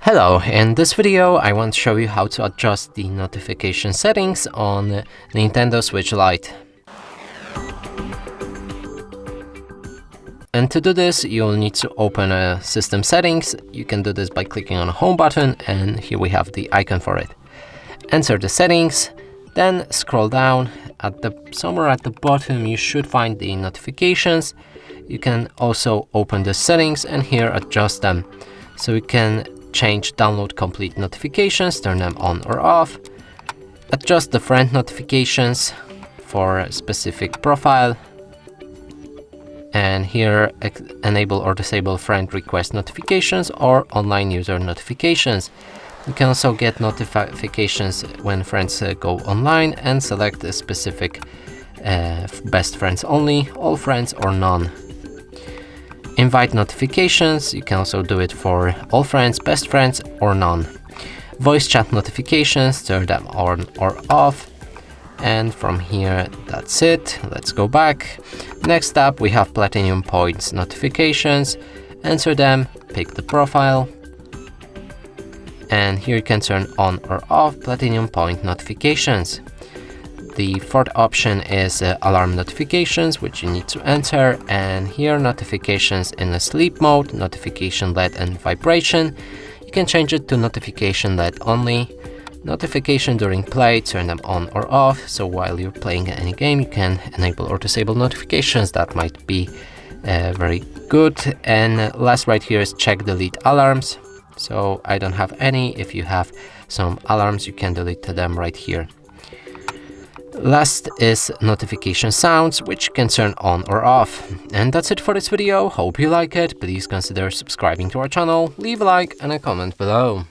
Hello, in this video I want to show you how to adjust the notification settings on Nintendo Switch Lite. And to do this, you'll need to open System Settings. You can do this by clicking on the Home button, and here we have the icon for it. Enter the settings, then scroll down. Somewhere at the bottom you should find the notifications. You can also open the settings and here adjust them. So you can change download complete notifications, turn them on or off, adjust the friend notifications for a specific profile, and here enable or disable friend request notifications or online user notifications. You can also get notifications when friends go online and select a specific best friends only, all friends or none. Invite notifications, you can also do it for all friends, best friends or none. Voice chat notifications, turn them on or off. And from here, that's it. Let's go back. Next up, we have Platinum Points notifications. Enter them, pick the profile. And here you can turn on or off Platinum Point notifications. The fourth option is alarm notifications, which you need to enter, and here notifications in a sleep mode, notification LED and vibration. You can change it to notification LED only. Notification during play, turn them on or off, so while you're playing any game you can enable or disable notifications. That might be very good. And last right here is check delete alarms. So I don't have any. If you have some alarms, you can delete them right here. Last is notification sounds, which you can turn on or off. And that's it for this video. Hope you like it. Please consider subscribing to our channel, leave a like and a comment below.